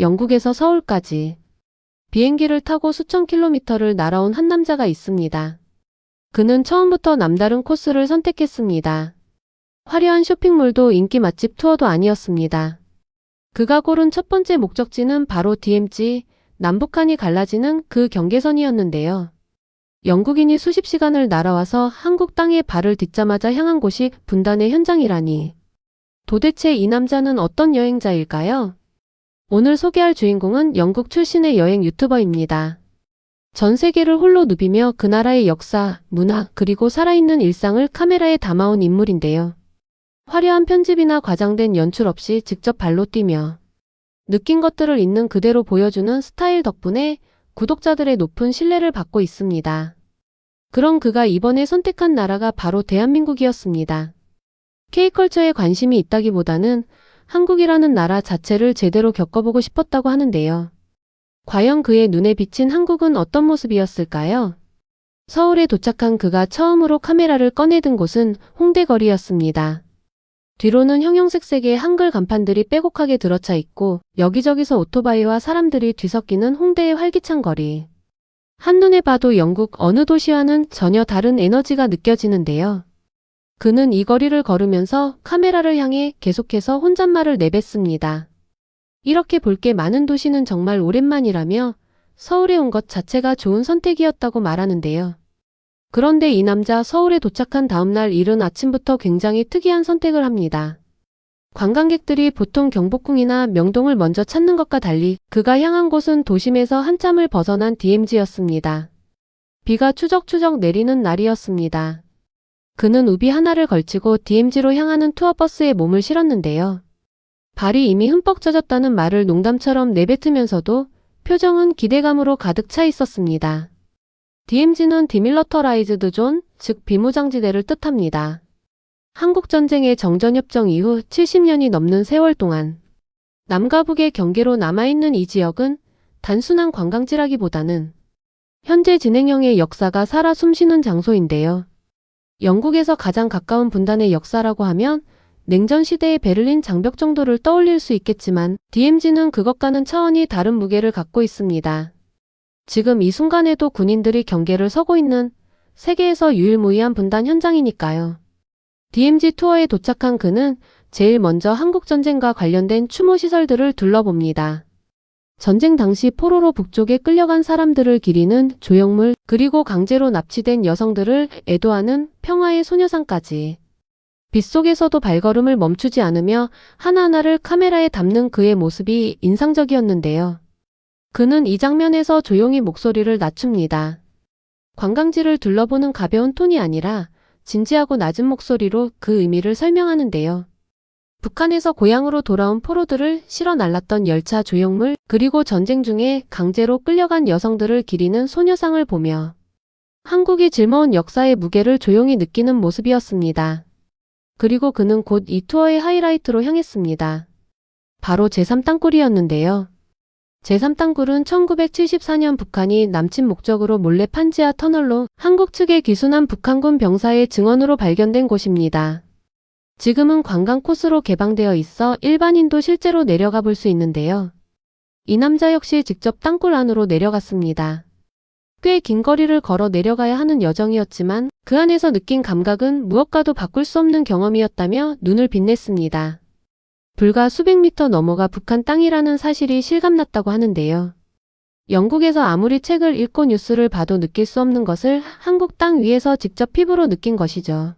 영국에서 서울까지 비행기를 타고 수천 킬로미터를 날아온 한 남자가 있습니다. 그는 처음부터 남다른 코스를 선택했습니다. 화려한 쇼핑몰도 인기 맛집 투어도 아니었습니다. 그가 고른 첫 번째 목적지는 바로 DMZ, 남북한이 갈라지는 그 경계선이었는데요. 영국인이 수십 시간을 날아와서 한국 땅에 발을 딛자마자 향한 곳이 분단의 현장이라니. 도대체 이 남자는 어떤 여행자일까요? 오늘 소개할 주인공은 영국 출신의 여행 유튜버입니다. 전 세계를 홀로 누비며 그 나라의 역사, 문화, 그리고 살아있는 일상을 카메라에 담아온 인물인데요. 화려한 편집이나 과장된 연출 없이 직접 발로 뛰며 느낀 것들을 있는 그대로 보여주는 스타일 덕분에 구독자들의 높은 신뢰를 받고 있습니다. 그럼 그가 이번에 선택한 나라가 바로 대한민국이었습니다. K컬처에 관심이 있다기보다는 한국이라는 나라 자체를 제대로 겪어보고 싶었다고 하는데요. 과연 그의 눈에 비친 한국은 어떤 모습이었을까요? 서울에 도착한 그가 처음으로 카메라를 꺼내든 곳은 홍대 거리였습니다. 뒤로는 형형색색의 한글 간판들이 빼곡하게 들어차 있고 여기저기서 오토바이와 사람들이 뒤섞이는 홍대의 활기찬 거리. 한눈에 봐도 영국 어느 도시와는 전혀 다른 에너지가 느껴지는데요. 그는 이 거리를 걸으면서 카메라를 향해 계속해서 혼잣말을 내뱉습니다. 이렇게 볼 게 많은 도시는 정말 오랜만이라며 서울에 온 것 자체가 좋은 선택이었다고 말하는데요. 그런데 이 남자 서울에 도착한 다음날 이른 아침부터 굉장히 특이한 선택을 합니다. 관광객들이 보통 경복궁이나 명동을 먼저 찾는 것과 달리 그가 향한 곳은 도심에서 한참을 벗어난 DMZ였습니다. 비가 추적추적 내리는 날이었습니다. 그는 우비 하나를 걸치고 DMZ로 향하는 투어버스에 몸을 실었는데요. 발이 이미 흠뻑 젖었다는 말을 농담처럼 내뱉으면서도 표정은 기대감으로 가득 차 있었습니다. DMZ는 디밀러터라이즈드 존, 즉 비무장지대를 뜻합니다. 한국전쟁의 정전협정 이후 70년이 넘는 세월 동안 남과 북의 경계로 남아있는 이 지역은 단순한 관광지라기보다는 현재 진행형의 역사가 살아 숨쉬는 장소인데요. 영국에서 가장 가까운 분단의 역사라고 하면 냉전 시대의 베를린 장벽 정도를 떠올릴 수 있겠지만 DMZ는 그것과는 차원이 다른 무게를 갖고 있습니다. 지금 이 순간에도 군인들이 경계를 서고 있는 세계에서 유일무이한 분단 현장이니까요. DMZ 투어에 도착한 그는 제일 먼저 한국전쟁과 관련된 추모 시설들을 둘러봅니다. 전쟁 당시 포로로 북쪽에 끌려간 사람들을 기리는 조형물, 그리고 강제로 납치된 여성들을 애도하는 평화의 소녀상까지. 빗속에서도 발걸음을 멈추지 않으며 하나하나를 카메라에 담는 그의 모습이 인상적이었는데요. 그는 이 장면에서 조용히 목소리를 낮춥니다. 관광지를 둘러보는 가벼운 톤이 아니라 진지하고 낮은 목소리로 그 의미를 설명하는데요. 북한에서 고향으로 돌아온 포로들을 실어 날랐던 열차 조형물, 그리고 전쟁 중에 강제로 끌려간 여성들을 기리는 소녀상을 보며 한국이 짊어온 역사의 무게를 조용히 느끼는 모습이었습니다. 그리고 그는 곧 이 투어의 하이라이트로 향했습니다. 바로 제3땅굴이었는데요. 제3땅굴은 1974년 북한이 남침 목적으로 몰래 판지하 터널로 한국 측에 기순한 북한군 병사의 증언으로 발견된 곳입니다. 지금은 관광 코스로 개방되어 있어 일반인도 실제로 내려가 볼 수 있는데요. 이 남자 역시 직접 땅굴 안으로 내려갔습니다. 꽤 긴 거리를 걸어 내려가야 하는 여정이었지만 그 안에서 느낀 감각은 무엇과도 바꿀 수 없는 경험이었다며 눈을 빛냈습니다. 불과 수백 미터 넘어가 북한 땅이라는 사실이 실감났다고 하는데요. 영국에서 아무리 책을 읽고 뉴스를 봐도 느낄 수 없는 것을 한국 땅 위에서 직접 피부로 느낀 것이죠.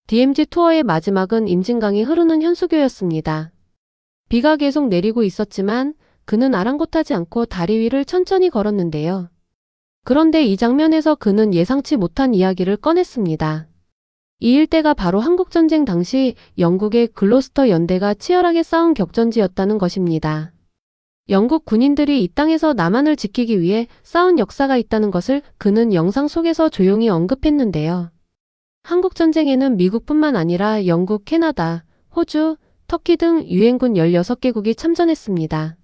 DMZ 투어의 마지막은 임진강이 흐르는 현수교였습니다. 비가 계속 내리고 있었지만 그는 아랑곳하지 않고 다리 위를 천천히 걸었는데요. 그런데 이 장면에서 그는 예상치 못한 이야기를 꺼냈습니다. 이 일대가 바로 한국전쟁 당시 영국의 글로스터 연대가 치열하게 싸운 격전지였다는 것입니다. 영국 군인들이 이 땅에서 남한을 지키기 위해 싸운 역사가 있다는 것을 그는 영상 속에서 조용히 언급했는데요. 한국전쟁에는 미국뿐만 아니라 영국, 캐나다, 호주, 터키 등 유엔군 16개국이 참전했습니다.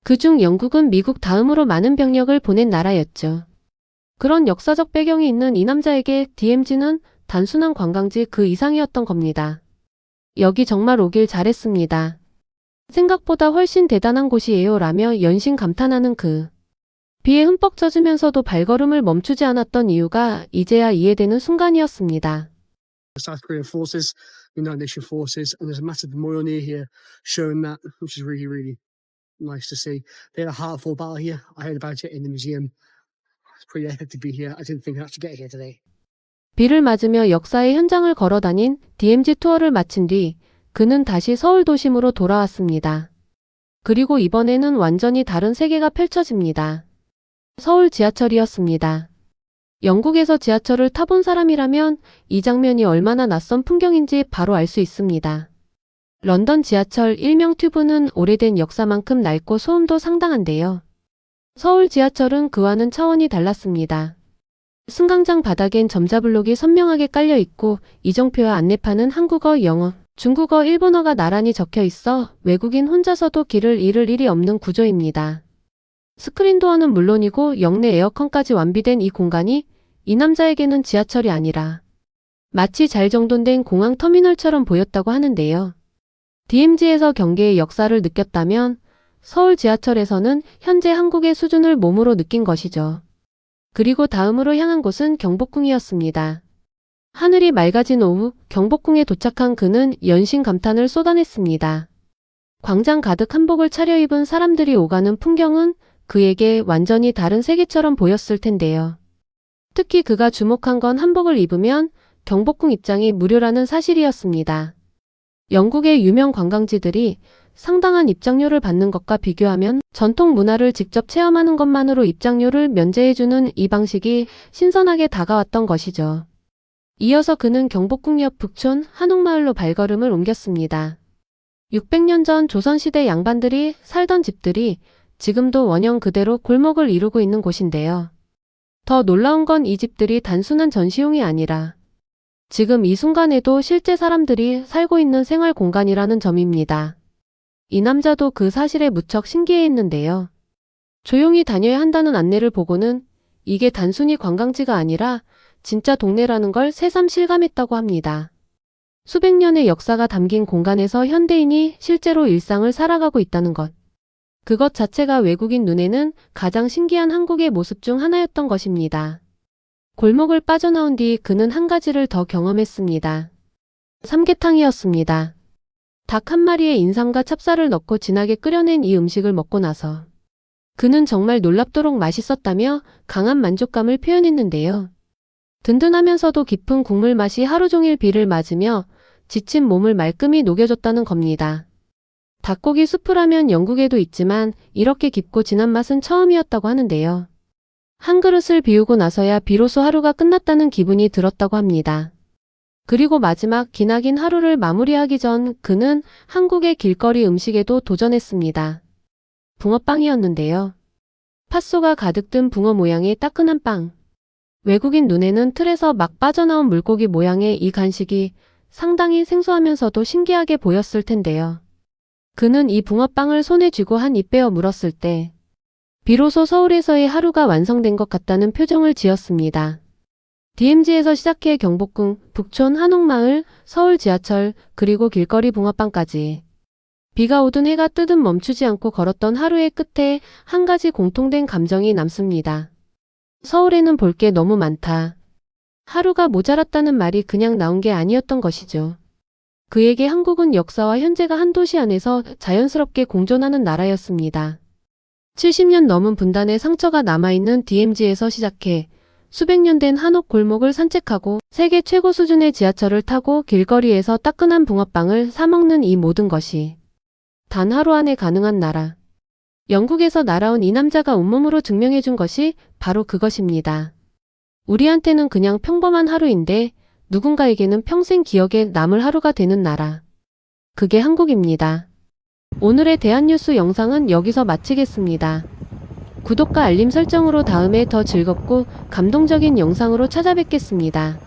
그중 영국은 미국 다음으로 많은 병력을 보낸 나라였죠. 그런 역사적 배경이 있는 이 남자에게 DMZ는 단순한 관광지 그 이상이었던 겁니다. 여기 정말 오길 잘했습니다. 생각보다 훨씬 대단한 곳이에요 라며 연신 감탄하는 그. 비에 흠뻑 젖으면서도 발걸음을 멈추지 않았던 이유가 이제야 이해되는 순간이었습니다. South Korean forces, United Nations forces, and there's a massive memorial near here showing that, which is really, really nice to see. They had a heartful battle here. I heard about it in the museum. It's pretty epic to be here. I didn't think I'd actually get here today. 비를 맞으며 역사의 현장을 걸어다닌 DMZ 투어를 마친 뒤 그는 다시 서울 도심으로 돌아왔습니다. 그리고 이번에는 완전히 다른 세계가 펼쳐집니다. 서울 지하철이었습니다. 영국에서 지하철을 타본 사람이라면 이 장면이 얼마나 낯선 풍경인지 바로 알 수 있습니다. 런던 지하철 일명 튜브는 오래된 역사만큼 낡고 소음도 상당한데요. 서울 지하철은 그와는 차원이 달랐습니다. 승강장 바닥엔 점자블록이 선명하게 깔려 있고 이정표와 안내판은 한국어, 영어, 중국어, 일본어가 나란히 적혀 있어 외국인 혼자서도 길을 잃을 일이 없는 구조입니다. 스크린 도어는 물론이고 역내 에어컨까지 완비된 이 공간이 이 남자에게는 지하철이 아니라 마치 잘 정돈된 공항 터미널처럼 보였다고 하는데요. DMZ에서 경계의 역사를 느꼈다면 서울 지하철에서는 현재 한국의 수준을 몸으로 느낀 것이죠. 그리고 다음으로 향한 곳은 경복궁이었습니다. 하늘이 맑아진 오후 경복궁에 도착한 그는 연신 감탄을 쏟아냈습니다. 광장 가득 한복을 차려입은 사람들이 오가는 풍경은 그에게 완전히 다른 세계처럼 보였을 텐데요. 특히 그가 주목한 건 한복을 입으면 경복궁 입장이 무료라는 사실이었습니다. 영국의 유명 관광지들이 상당한 입장료를 받는 것과 비교하면 전통 문화를 직접 체험하는 것만으로 입장료를 면제해주는 이 방식이 신선하게 다가왔던 것이죠. 이어서 그는 경복궁 옆 북촌 한옥마을로 발걸음을 옮겼습니다. 600년 전 조선시대 양반들이 살던 집들이 지금도 원형 그대로 골목을 이루고 있는 곳인데요. 더 놀라운 건 이 집들이 단순한 전시용이 아니라 지금 이 순간에도 실제 사람들이 살고 있는 생활 공간이라는 점입니다. 이 남자도 그 사실에 무척 신기해했는데요. 조용히 다녀야 한다는 안내를 보고는 이게 단순히 관광지가 아니라 진짜 동네라는 걸 새삼 실감했다고 합니다. 수백 년의 역사가 담긴 공간에서 현대인이 실제로 일상을 살아가고 있다는 것. 그것 자체가 외국인 눈에는 가장 신기한 한국의 모습 중 하나였던 것입니다. 골목을 빠져나온 뒤 그는 한 가지를 더 경험했습니다. 삼계탕이었습니다. 닭 한 마리에 인삼과 찹쌀을 넣고 진하게 끓여낸 이 음식을 먹고 나서 그는 정말 놀랍도록 맛있었다며 강한 만족감을 표현했는데요. 든든하면서도 깊은 국물 맛이 하루 종일 비를 맞으며 지친 몸을 말끔히 녹여줬다는 겁니다. 닭고기 수프라면 영국에도 있지만 이렇게 깊고 진한 맛은 처음이었다고 하는데요. 한 그릇을 비우고 나서야 비로소 하루가 끝났다는 기분이 들었다고 합니다. 그리고 마지막 기나긴 하루를 마무리하기 전 그는 한국의 길거리 음식에도 도전했습니다. 붕어빵이었는데요. 팥소가 가득 든 붕어 모양의 따끈한 빵. 외국인 눈에는 틀에서 막 빠져나온 물고기 모양의 이 간식이 상당히 생소하면서도 신기하게 보였을 텐데요. 그는 이 붕어빵을 손에 쥐고 한 입 베어 물었을 때 비로소 서울에서의 하루가 완성된 것 같다는 표정을 지었습니다. DMZ에서 시작해 경복궁, 북촌 한옥마을, 서울 지하철, 그리고 길거리 붕어빵까지. 비가 오든 해가 뜨든 멈추지 않고 걸었던 하루의 끝에 한 가지 공통된 감정이 남습니다. 서울에는 볼 게 너무 많다. 하루가 모자랐다는 말이 그냥 나온 게 아니었던 것이죠. 그에게 한국은 역사와 현재가 한 도시 안에서 자연스럽게 공존하는 나라였습니다. 70년 넘은 분단의 상처가 남아있는 DMZ에서 시작해 수백 년 된 한옥 골목을 산책하고 세계 최고 수준의 지하철을 타고 길거리에서 따끈한 붕어빵을 사먹는 이 모든 것이 단 하루 안에 가능한 나라. 영국에서 날아온 이 남자가 온몸으로 증명해준 것이 바로 그것입니다. 우리한테는 그냥 평범한 하루인데 누군가에게는 평생 기억에 남을 하루가 되는 나라. 그게 한국입니다. 오늘의 대한뉴스 영상은 여기서 마치겠습니다. 구독과 알림 설정으로 다음에 더 즐겁고 감동적인 영상으로 찾아뵙겠습니다.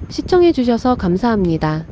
시청해주셔서 감사합니다.